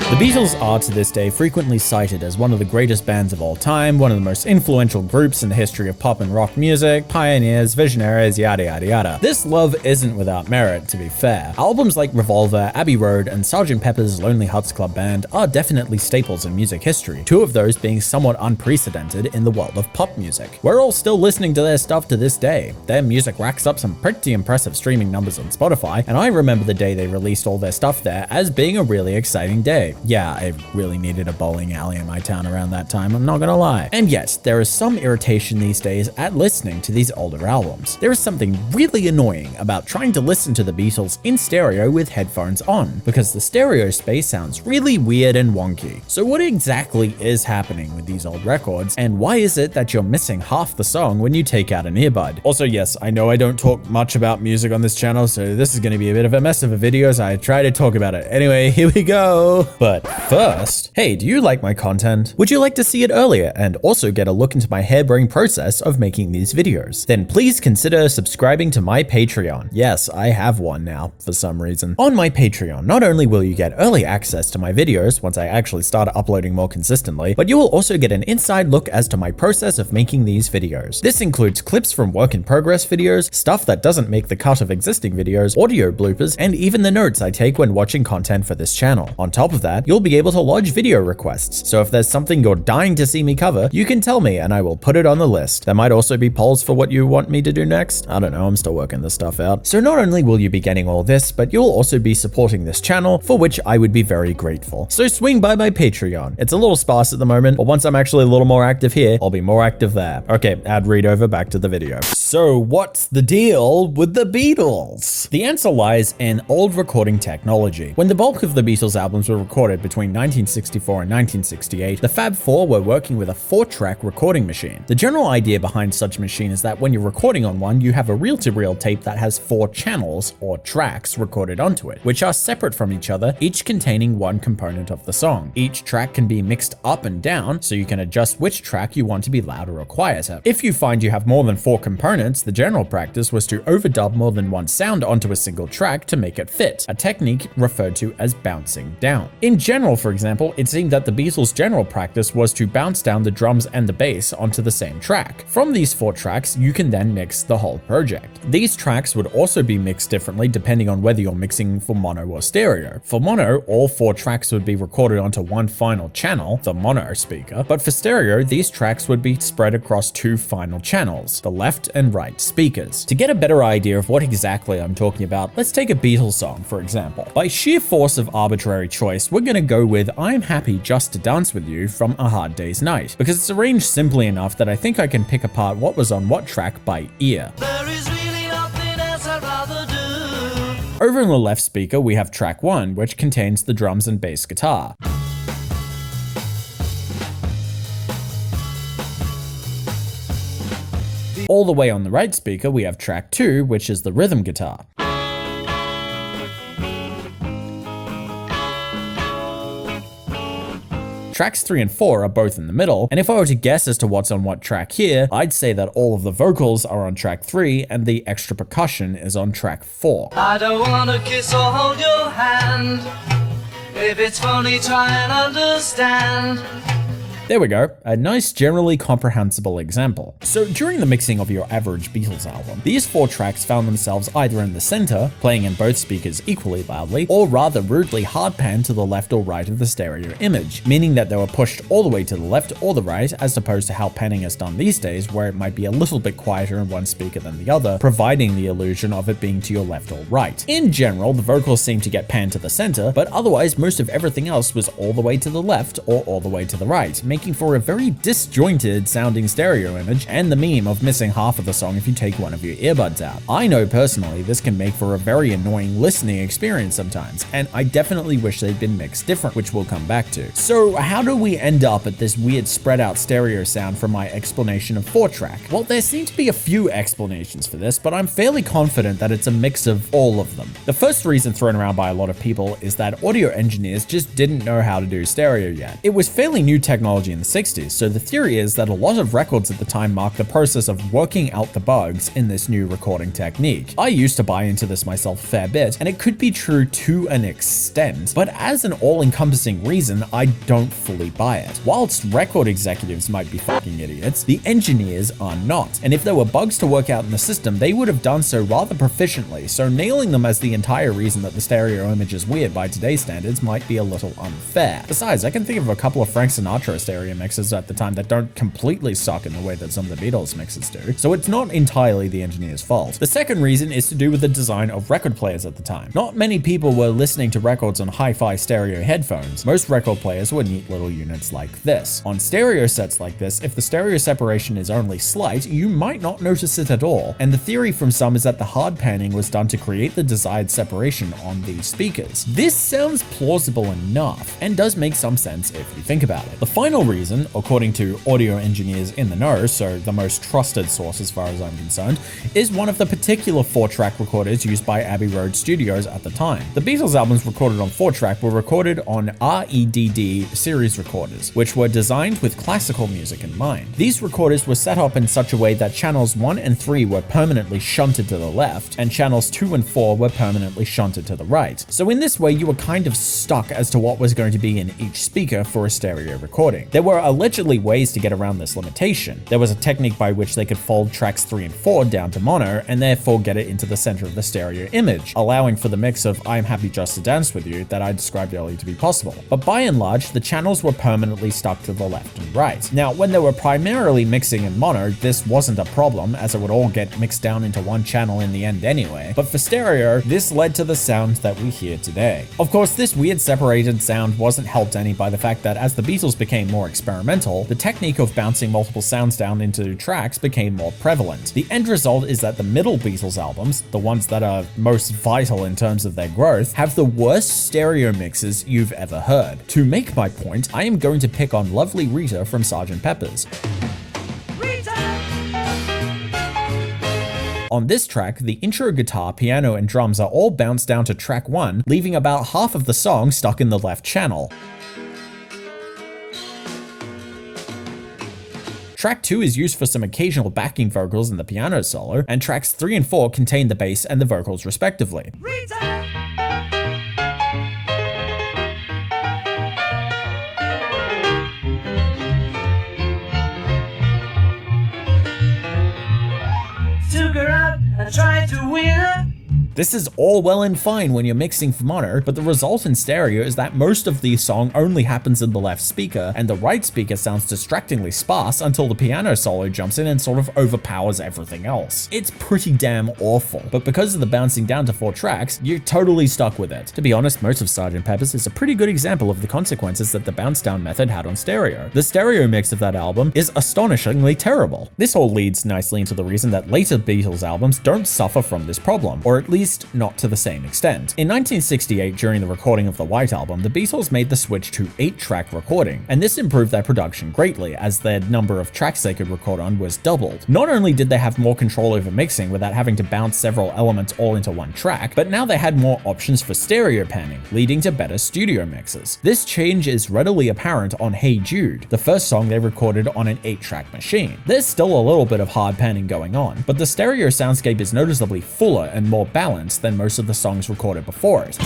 The Beatles are to this day frequently cited as one of the greatest bands of all time, one of the most influential groups in the history of pop and rock music, pioneers, visionaries, yada yada yada. This love isn't without merit, to be fair. Albums like Revolver, Abbey Road, and Sgt. Pepper's Lonely Hearts Club Band are definitely staples in music history, two of those being somewhat unprecedented in the world of pop music. We're all still listening to their stuff to this day. Their music racks up some pretty impressive streaming numbers on Spotify, and I remember the day they released all their stuff there as being a really exciting day. Yeah, I really needed a bowling alley in my town around that time, I'm not gonna lie. And yet, there is some irritation these days at listening to these older albums. There is something really annoying about trying to listen to the Beatles in stereo with headphones on, because the stereo space sounds really weird and wonky. So what exactly is happening with these old records, and why is it that you're missing half the song when you take out an earbud? Also, yes, I know I don't talk much about music on this channel, so this is gonna be a bit of a mess of a video as I try to talk about it. Anyway, here we go. But first, hey, do you like my content? Would you like to see it earlier and also get a look into my harebrained process of making these videos? Then please consider subscribing to my Patreon. Yes, I have one now, for some reason. On my Patreon, not only will you get early access to my videos once I actually start uploading more consistently, but you will also get an inside look as to my process of making these videos. This includes clips from work in progress videos, stuff that doesn't make the cut of existing videos, audio bloopers, and even the notes I take when watching content for this channel. On top of that, you'll be able to lodge video requests, so if there's something you're dying to see me cover, you can tell me and I will put it on the list. There might also be polls for what you want me to do next. I don't know, I'm still working this stuff out. So not only will you be getting all this, but you'll also be supporting this channel, for which I would be very grateful. So swing by my Patreon. It's a little sparse at the moment, but once I'm actually a little more active here, I'll be more active there. Okay, ad read over, back to the video. So what's the deal with the Beatles? The answer lies in old recording technology. When the bulk of the Beatles albums were recorded between 1964 and 1968, the Fab Four were working with a 4-track recording machine. The general idea behind such a machine is that when you're recording on one, you have a reel-to-reel tape that has 4 channels or tracks recorded onto it, which are separate from each other, each containing one component of the song. Each track can be mixed up and down, so you can adjust which track you want to be louder or quieter. If you find you have more than 4 components, the general practice was to overdub more than one sound onto a single track to make it fit, a technique referred to as bouncing down. In general, for example, it seemed that the Beatles' general practice was to bounce down the drums and the bass onto the same track. From these 4 tracks, you can then mix the whole project. These tracks would also be mixed differently depending on whether you're mixing for mono or stereo. For mono, all 4 tracks would be recorded onto one final channel, the mono speaker, but for stereo, these tracks would be spread across 2 final channels, the left and right speakers. To get a better idea of what exactly I'm talking about, let's take a Beatles song, for example. By sheer force of arbitrary choice, we're gonna go with I'm Happy Just to Dance With You from A Hard Day's Night, because it's arranged simply enough that I think I can pick apart what was on what track by ear. There is really nothing else I'd rather do. Over in the left speaker, we have track 1, which contains the drums and bass guitar. All the way on the right speaker, we have track 2, which is the rhythm guitar. Tracks 3 and 4 are both in the middle, and if I were to guess as to what's on what track here, I'd say that all of the vocals are on track 3 and the extra percussion is on track 4. I don't wanna kiss or hold your hand. If it's funny, try and understand. There we go, a nice generally comprehensible example. So during the mixing of your average Beatles album, these 4 tracks found themselves either in the center, playing in both speakers equally loudly, or rather rudely hard panned to the left or right of the stereo image, meaning that they were pushed all the way to the left or the right, as opposed to how panning is done these days, where it might be a little bit quieter in one speaker than the other, providing the illusion of it being to your left or right. In general, the vocals seem to get panned to the center, but otherwise most of everything else was all the way to the left or all the way to the right, making for a very disjointed sounding stereo image and the meme of missing half of the song if you take one of your earbuds out. I know personally this can make for a very annoying listening experience sometimes, and I definitely wish they'd been mixed different, which we'll come back to. So how do we end up at this weird spread out stereo sound from my explanation of 4-track? Well, there seem to be a few explanations for this, but I'm fairly confident that it's a mix of all of them. The first reason thrown around by a lot of people is that audio engineers just didn't know how to do stereo yet. It was fairly new technology technology in the 60s, so the theory is that a lot of records at the time marked the process of working out the bugs in this new recording technique. I used to buy into this myself a fair bit, and it could be true to an extent, but as an all-encompassing reason, I don't fully buy it. Whilst record executives might be fucking idiots, the engineers are not, and if there were bugs to work out in the system, they would have done so rather proficiently, so nailing them as the entire reason that the stereo image is weird by today's standards might be a little unfair. Besides, I can think of a couple of Frank Sinatra stereo mixes at the time that don't completely suck in the way that some of the Beatles mixes do, so it's not entirely the engineer's fault. The second reason is to do with the design of record players at the time. Not many people were listening to records on hi-fi stereo headphones. Most record players were neat little units like this. On stereo sets like this, if the stereo separation is only slight, you might not notice it at all, and the theory from some is that the hard panning was done to create the desired separation on these speakers. This sounds plausible enough, and does make some sense if you think about it. The final reason, according to audio engineers in the know, so the most trusted source as far as I'm concerned, is one of the particular 4-track recorders used by Abbey Road Studios at the time. The Beatles albums recorded on 4-track were recorded on REDD series recorders, which were designed with classical music in mind. These recorders were set up in such a way that channels 1 and 3 were permanently shunted to the left, and channels 2 and 4 were permanently shunted to the right. So in this way, you were kind of stuck as to what was going to be in each speaker for a stereo recording. There were allegedly ways to get around this limitation. There was a technique by which they could fold tracks 3 and 4 down to mono, and therefore get it into the center of the stereo image, allowing for the mix of I'm Happy Just to Dance With You that I described earlier to be possible. But by and large, the channels were permanently stuck to the left and right. Now, when they were primarily mixing in mono, this wasn't a problem, as it would all get mixed down into one channel in the end anyway. But for stereo, this led to the sound that we hear today. Of course, this weird separated sound wasn't helped any by the fact that as the Beatles became more experimental, the technique of bouncing multiple sounds down into tracks became more prevalent. The end result is that the middle Beatles albums, the ones that are most vital in terms of their growth, have the worst stereo mixes you've ever heard. To make my point, I am going to pick on Lovely Rita from Sgt. Pepper's. On this track, the intro guitar, piano, and drums are all bounced down to track 1, leaving about half of the song stuck in the left channel. Track 2 is used for some occasional backing vocals and the piano solo, and tracks 3 and 4 contain the bass and the vocals respectively. Took her out and tried to win her. This is all well and fine when you're mixing for mono, but the result in stereo is that most of the song only happens in the left speaker, and the right speaker sounds distractingly sparse until the piano solo jumps in and sort of overpowers everything else. It's pretty damn awful, but because of the bouncing down to 4 tracks, you're totally stuck with it. To be honest, most of Sgt. Pepper's is a pretty good example of the consequences that the bounce down method had on stereo. The stereo mix of that album is astonishingly terrible. This all leads nicely into the reason that later Beatles albums don't suffer from this problem, or at least not to the same extent. In 1968, during the recording of the White Album, the Beatles made the switch to 8-track recording, and this improved their production greatly, as their number of tracks they could record on was doubled. Not only did they have more control over mixing without having to bounce several elements all into one track, but now they had more options for stereo panning, leading to better studio mixes. This change is readily apparent on Hey Jude, the first song they recorded on an 8-track machine. There's still a little bit of hard panning going on, but the stereo soundscape is noticeably fuller and more balanced than most of the songs recorded before it.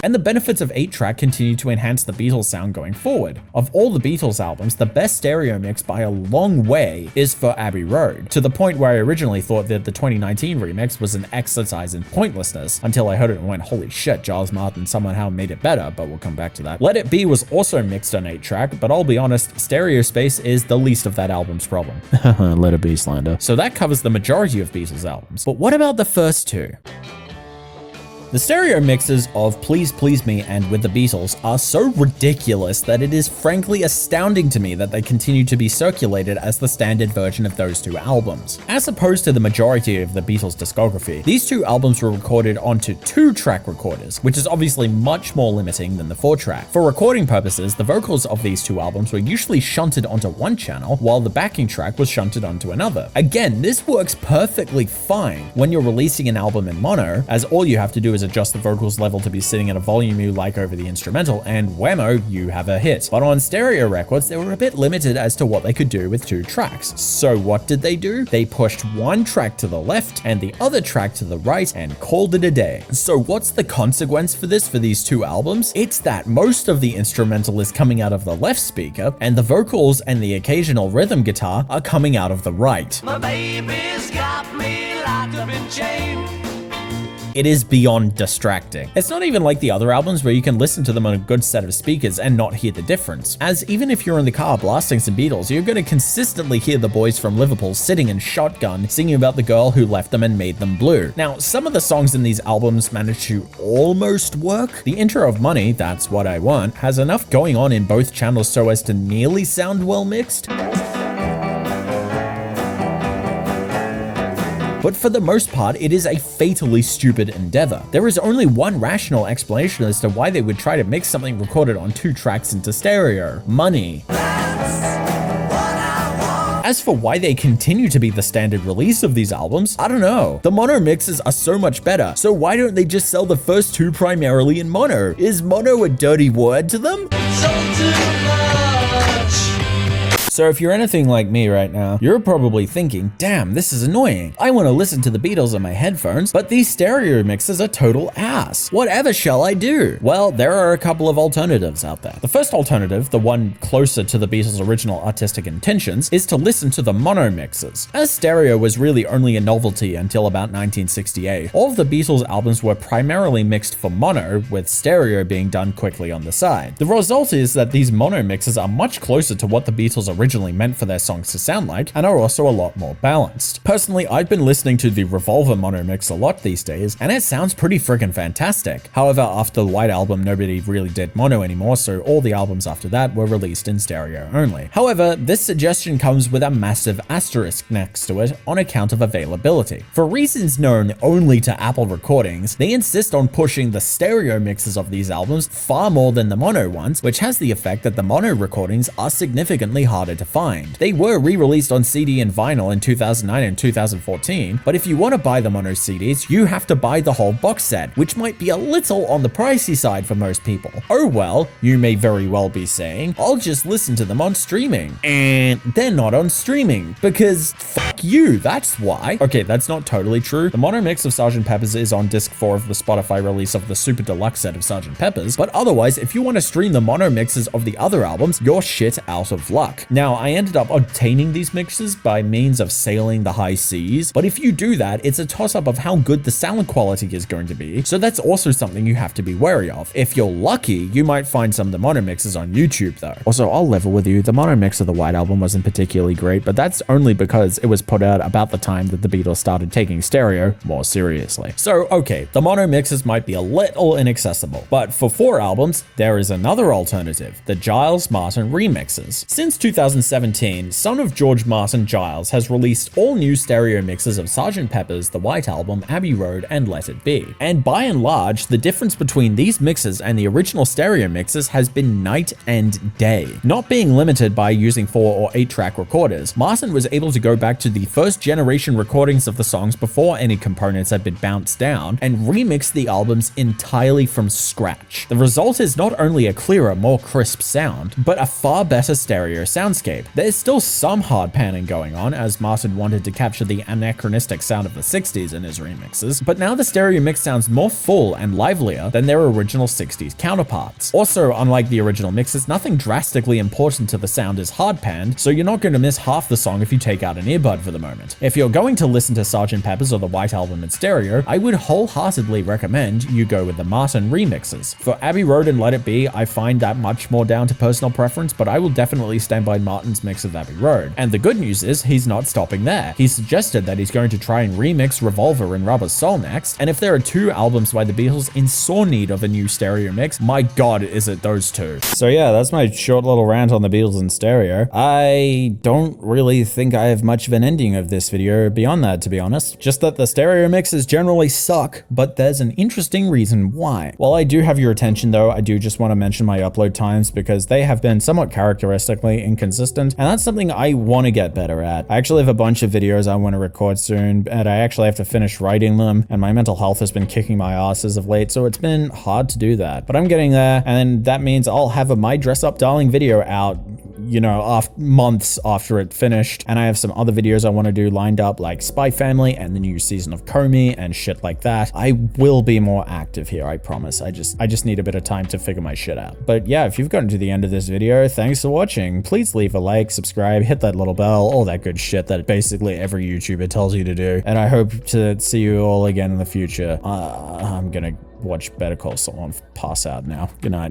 And the benefits of 8-track continue to enhance the Beatles sound going forward. Of all the Beatles albums, the best stereo mix by a long way is for Abbey Road, to the point where I originally thought that the 2019 remix was an exercise in pointlessness, until I heard it and went, holy shit, Giles Martin somehow made it better, but we'll come back to that. Let It Be was also mixed on 8-track, but I'll be honest, stereo space is the least of that album's problem. Let It Be slander. So that covers the majority of Beatles albums. But what about the first 2? The stereo mixes of Please Please Me and With the Beatles are so ridiculous that it is frankly astounding to me that they continue to be circulated as the standard version of those 2 albums. As opposed to the majority of the Beatles' discography, these 2 albums were recorded onto 2-track recorders, which is obviously much more limiting than the 4-track. For recording purposes, the vocals of these 2 albums were usually shunted onto one channel, while the backing track was shunted onto another. Again, this works perfectly fine when you're releasing an album in mono, as all you have to do is stereos adjust the vocals level to be sitting at a volume you like over the instrumental, and whammo, you have a hit. But on stereo records, they were a bit limited as to what they could do with 2 tracks. So what did they do? They pushed one track to the left and the other track to the right and called it a day. So what's the consequence for this for these 2 albums? It's that most of the instrumental is coming out of the left speaker, and the vocals and the occasional rhythm guitar are coming out of the right. My baby's got me locked up in chains. It is beyond distracting. It's not even like the other albums where you can listen to them on a good set of speakers and not hear the difference, as even if you're in the car blasting some Beatles, you're going to consistently hear the boys from Liverpool sitting in shotgun singing about the girl who left them and made them blue. Now, some of the songs in these albums manage to almost work. The intro of Money, That's What I Want, has enough going on in both channels so as to nearly sound well mixed. But for the most part, it is a fatally stupid endeavor. There is only one rational explanation as to why they would try to mix something recorded on 2 tracks into stereo: money. As for why they continue to be the standard release of these albums, I don't know. The mono mixes are so much better, so why don't they just sell the first 2 primarily in mono? Is mono a dirty word to them? So too much. So if you're anything like me right now, you're probably thinking, damn, this is annoying. I want to listen to the Beatles on my headphones, but these stereo mixes are total ass. Whatever shall I do? Well, there are a couple of alternatives out there. The first alternative, the one closer to the Beatles' original artistic intentions, is to listen to the mono mixes. As stereo was really only a novelty until about 1968, all of the Beatles albums were primarily mixed for mono, with stereo being done quickly on the side. The result is that these mono mixes are much closer to what the Beatles originally meant for their songs to sound like, and are also a lot more balanced. Personally, I've been listening to the Revolver mono mix a lot these days, and it sounds pretty friggin' fantastic. However, after the White Album, nobody really did mono anymore, so all the albums after that were released in stereo only. However, this suggestion comes with a massive asterisk next to it on account of availability. For reasons known only to Apple Recordings, they insist on pushing the stereo mixes of these albums far more than the mono ones, which has the effect that the mono recordings are significantly harder to find. They were re-released on CD and vinyl in 2009 and 2014, but if you want to buy the mono CDs, you have to buy the whole box set, which might be a little on the pricey side for most people. Oh well, you may very well be saying, I'll just listen to them on streaming. And they're not on streaming, because fuck you, that's why. Okay, that's not totally true. The mono mix of Sgt. Pepper's is on disc 4 of the Spotify release of the Super Deluxe set of Sgt. Pepper's, but otherwise, if you want to stream the mono mixes of the other albums, you're shit out of luck. Now, I ended up obtaining these mixes by means of sailing the high seas, but if you do that, it's a toss-up of how good the sound quality is going to be, so that's also something you have to be wary of. If you're lucky, you might find some of the mono mixes on YouTube though. Also, I'll level with you, the mono mix of the White Album wasn't particularly great, but that's only because it was put out about the time that the Beatles started taking stereo more seriously. So, okay, the mono mixes might be a little inaccessible, but for 4 albums, there is another alternative, the Giles Martin remixes. Since 2017, son of George Martin, Giles has released all new stereo mixes of Sgt. Pepper's, The White Album, Abbey Road, and Let It Be. And by and large, the difference between these mixes and the original stereo mixes has been night and day. Not being limited by using 4 or 8 track recorders, Martin was able to go back to the first generation recordings of the songs before any components had been bounced down and remix the albums entirely from scratch. The result is not only a clearer, more crisp sound, but a far better stereo soundscape. There's still some hard panning going on, as Martin wanted to capture the anachronistic sound of the 60s in his remixes, but now the stereo mix sounds more full and livelier than their original 60s counterparts. Also, unlike the original mixes, nothing drastically important to the sound is hard panned, so you're not going to miss half the song if you take out an earbud for the moment. If you're going to listen to Sgt. Pepper's or the White Album in stereo, I would wholeheartedly recommend you go with the Martin remixes. For Abbey Road and Let It Be, I find that much more down to personal preference, but I will definitely stand by Martin's mix of Abbey Road. And the good news is, he's not stopping there. He suggested that he's going to try and remix Revolver and Rubber Soul next, and if there are 2 albums by the Beatles in sore need of a new stereo mix, my god is it those 2. So yeah, that's my short little rant on the Beatles in stereo. I don't really think I have much of an ending of this video beyond that, to be honest. Just that the stereo mixes generally suck, but there's an interesting reason why. While I do have your attention though, I do just want to mention my upload times because they have been somewhat characteristically inconsistent consistent, and that's something I want to get better at. I actually have a bunch of videos I want to record soon, and I actually have to finish writing them, and my mental health has been kicking my ass as of late, so it's been hard to do that. But I'm getting there, and that means I'll have a My Dress Up Darling video out, you know, months after it finished, and I have some other videos I want to do lined up, like Spy Family and the new season of Comey and shit like that. I will be more active here, I promise. I just need a bit of time to figure my shit out. But yeah, if you've gotten to the end of this video, thanks for watching. Please leave a like, subscribe, hit that little bell, all that good shit that basically every YouTuber tells you to do. And I hope to see you all again in the future. I'm gonna watch Better Call Saul pass out now. Good night.